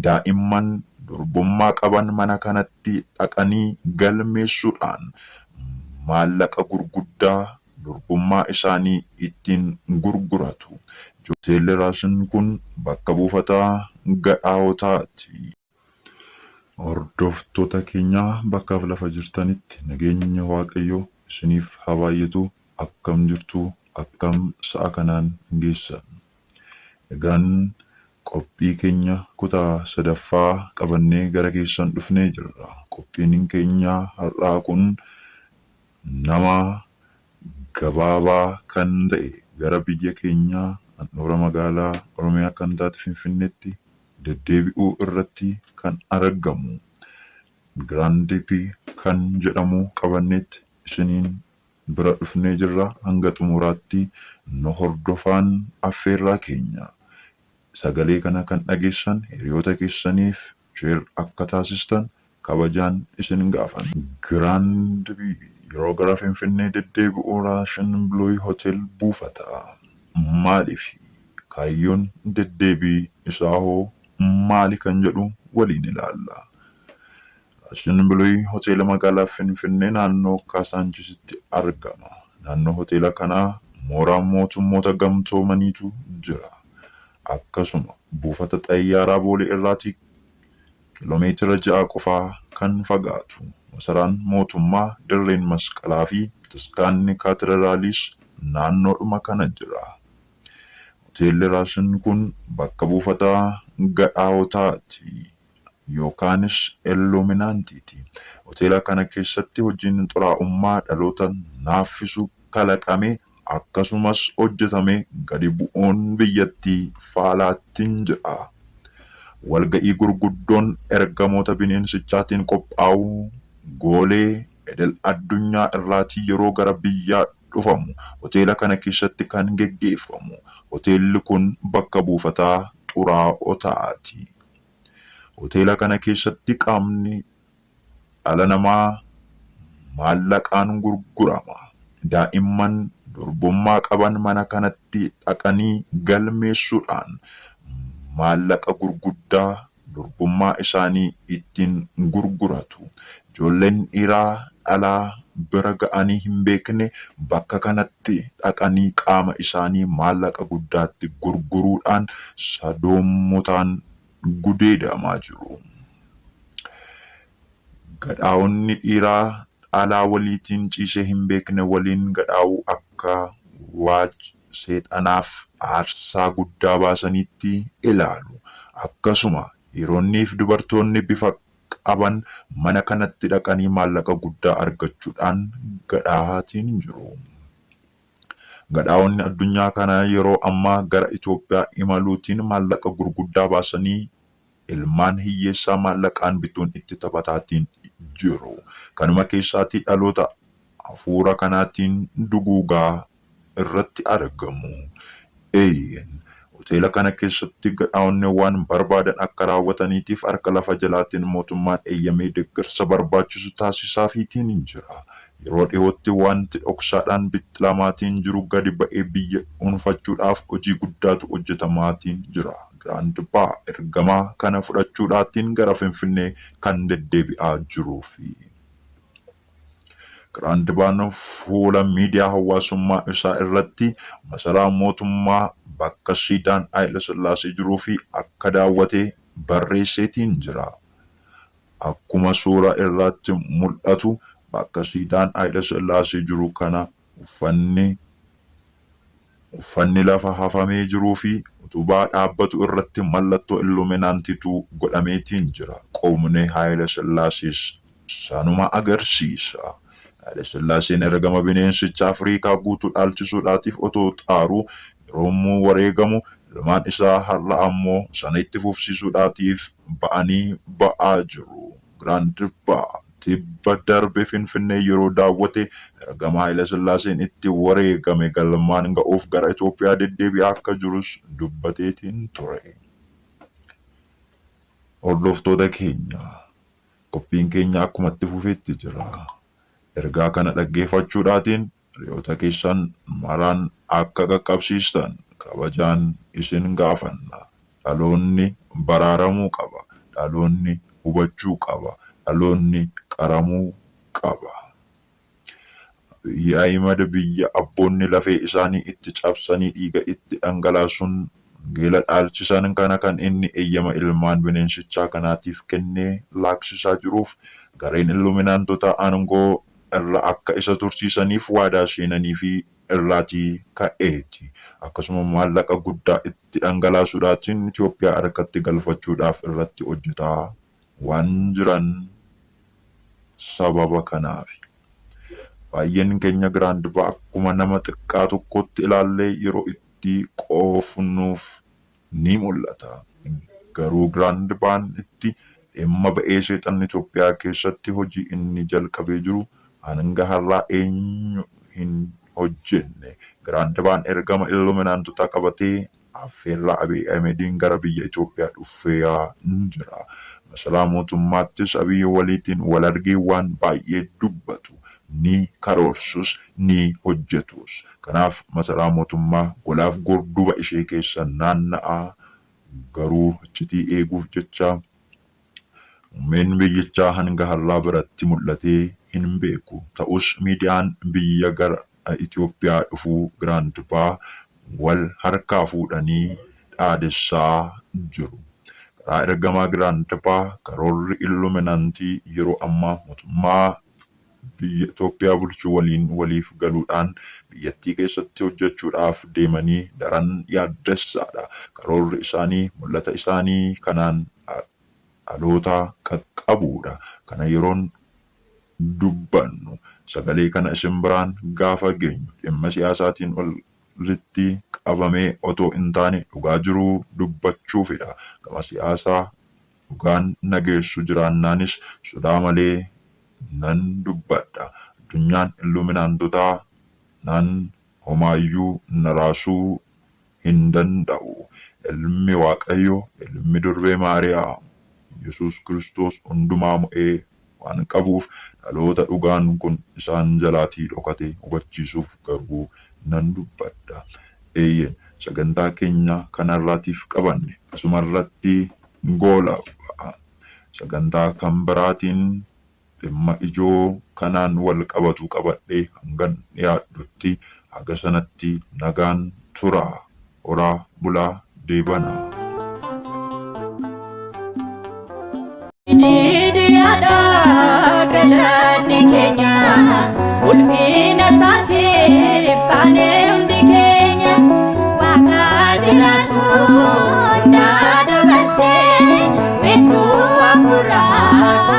daa'imman durbummaa qaban mana kanatti dhaqanii galmeessuudhaan maallaqa gurguddaa durbummaa isaanii ittiin gurguratu. Hoteelli Raasin kun bakka buufataa gadhaawotaati. Hordoftoota keenyaa bakkaaf lafa jirtanitti nageenya Waaqayyoo isiniif haa baay'atu. Akkam jirtu, akkam sa'a kanaan geessan. Egaan qophii keenya kutaa sadaffaa qabannee gara keessan dhufnee jirra. Qophiin keenya har'aa kun nama gabaabaa kan ta'e gara biyya keenyaa handhuura magaalaa Oromiyaa kan taate Finfinneetti deddeebi'uu irratti kan argamu Giraandii kan jedhamu qabanneetti isiniin bira dhufnee jirra. Hanga xumuraatti nu hordofaa affeerraa keenya. Sagalee kana kan dhageessan hiriyoota keessaniif sheer akka taasistan kabajaan isin gaafanna. Giraandii yeroo gara Finfinnee deddeebi'uu Raasin Bilooyi Hotel buufata. Maaliif kaayyoon deddeebii isaa hoo maali kan jedhu waliin ilaalla. Raasin Bilooyi Hoteela magaalaa Finfinnee naannoo Kaasaanchisitti argama. Naannoo hoteela kanaa mooraan mootummoota gamtoomaniitu jira. Akkasuma buufata xayyaaraa Boolee irraatii kiiloomeetira 6 qofaa kan fagaatu. Masaraan mootummaa Dirreen Masqalaa fi Bataskaanni Kaatedraaliis naannoodhuma kana jira. Hoteelli Raasin kun bakka buufataa gadhaawotaati yookaanis Illuminaantiiti. Hoteela kana keessatti hojiin xuraa'ummaa dhaloota naaffisu kalaqamee akkasumas hojjetamee gadi bu'uun biyyattii faalaattiin jira. Walga'ii gurguddoon ergamoota bineensichaatiin qophaa'u goolee idil addunyaa irraatii yeroo gara biyyaa dhufamu hoteela kana keessatti kan geggeeffamu. Hoteelli kun bakka buufataa xuraa'otaati. Hoteela kana keessatti qaamni dhala namaa maallaqaan gurgurama. Daa'imman durbummaa qaban mana kanatti dhaqanii galmeessuudhaan maallaqa gurguddaa durbummaa isaanii ittiin gurguratu. Ijoolleen dhiiraa dhalaa bira ga'anii hin beekne bakka kanatti dhaqanii qaama isaanii maallaqa guddaatti gurguruudhaan sadoomotaan gudeedamaa jiru. Gadhaawonni dhiiraa dhalaa waliitiin ciisee hin beekne waliin gadhaa'uu akka seexanaaf aarsaa guddaa baasanitti ilaalu. Akkasuma dhiironniif dubartoonni bifa qaban mana kanatti dhaqanii maallaqa guddaa argachuudhaan gadhaahatiin jiru. Gadhaawonni addunyaa kana yeroo ammaa gara Itoophiyaa imaluutiin maallaqa gurguddaa baasanii ilmaan hiyyeessaa maallaqaan bituun itti taphataatiin jiru. Kanuma keessatti dhaloota hafuura kanaatiin duguugaa irratti argamu. Hoteela kana keessatti gadhaawonni waan barbaadan akka raawwataniitiif harka lafa jalaatiin mootummaan eeyyamee deeggarsa barbaachisu taasisaafiitiin jira. Yeroo dhiyootti wanti dhoksaadhaan bittilamaatiin jiru gadi ba'ee biyya dhuunfachuudhaaf hojii guddaatu hojjetamaatiin jira. Giraandii ergamaa kana fudhachuudhaatiin gara Finfinnee kan deddeebi'aa jiruufi. Giraandii fuula miidiyaa hawaasummaa isaa irratti masaraa mootummaa bakka siidaan Haayile Sillaasee jiruu fi akka daawwatee barreesseetiin jira. Akkuma suura irratti mul'atu bakka siidaan Haayile Sillaasee jiru kana uffanni lafa hafamee jiruu fi utubaa dhaabbatu irratti mallattoo Illuminaantiitu godhameetiin jira. Qoomni Haayile Sillaasees sanuma agarsiisa. Haayile Sillaaseen ergama bineensichaa Afrikaa guutuu dhaalchisuudhaatiif otoo xaaruu yeroo wareegamu ilmaan isaa har'a ammoo sana itti fufsiisuudhaatiif ba'aa jiru. Giraandii tibba darbe Finfinnee yeroo daawwate ergama Haayile Sillaaseen itti wareegame galmaan ga'uuf gara Itoophiyaa deddeebi'aa akka jirus dubbateetiin ture. Hordoftoota keenya, qophiin keenya akkuma itti fufeetti jira. Ergaa kana dhaggeeffachuudhaatiin hiriyoota keessan maraan akka qaqqabsiistan kabajaan isin gaafanna. dhaloonni baraaramuu qaba. Dhaloonni hubachuu qaba. Dhaloonni qaramuu qaba. Yaa'imada biyya abboonni lafee isaanii itti cabsanii dhiiga itti dhangalaasuun geela dhaalchisan kana kan inni eeyyama ilmaan bineensichaa kanaatiif kennee laaksisaa jiruuf gareen illuminaantota aangoo irra akka isa tursiisaniif waadaa seenanii fi irraatii ka'eeti. Akkasuma maallaqa guddaa itti dhangalaasuudhaatiin Itoophiyaa harkatti galfachuudhaaf irratti hojjetaa waan jiran sababa kanaafi. Baay'een keenya Giraand Baa akkuma nama xiqqaa tokkotti ilaallee yeroo itti qoofnuuf ni mul'ata. Garuu Giraand Baan itti dhimma ba'ee seexanni Itoophiyaa keessatti hojii inni jalqabee jiru hanga har'aa eenyu hin hojjenne. Giraand Baan ergama illuminaantota qabatee affeerraa Abiy Ahmediin gara biyya Itoophiyaa dhufee jira. Masalaa mootummaattis Abiy waliitiin wal argee waan baay'ee dubbatu. Ni karoorsus ni hojjetus. Kanaaf masalaa mootummaa golaaf gorduba ishee keessa naanna'aa garuu iccitii eeguuf jecha uummanni biyyichaa hanga har'aa biratti mul'atee hin beeku. Ta'us miidiyaan biyya gara Itoophiyaa dhufuu Giraand Baa wal harkaa fuudhanii dhaadessaa jiru. Karaa ergamaa Giraand Baa karoorri illuminaantii yeroo ammaa mootummaa biyya Itoophiyaa bulchuu waliin waliif galuudhaan biyyattii keessatti hojjechuudhaaf deemanii daran yaaddessaadha. Karoorri isaanii mul'ata isaanii kanaan dhaloota qaqqabuudha. Kana yeroon dubbannu sagalee kana isin biraan gaafa geenyu dhimma siyaasaatiin walitti qabamee otoo hin taane dhugaa jiruu dubbachuufidha. Gama siyaasaa dhugaan nageessu jiraannaanis sodaa malee nan dubbadha. Addunyaan illuminaantotaa nan homaayyuu naraasuu hin danda'u. Ilmi Waaqayyo, ilmi durbee Maariyaam, Yesuus Kiristoos hundumaa mo'ee waan qabuuf dhaloota dhugaan kun isaan jalaatii dhokate hubachiisuuf garuu nan dubbadha. Eeyyeen sagantaa keenya kanarraatiif qabanne asumarratti goolabaa. Sagantaa kan biraatiin dhimma ijoo kanaan wal qabatu qabadhee hangan dhiyaadhutti haga sanatti nagaan turaa. Horaa bulaa deebanaa. Galanni keenya ulfina isaatiif kaanee hundi keenya Waaqa jiraatu hundaa dabarsee weedduu hafuuraa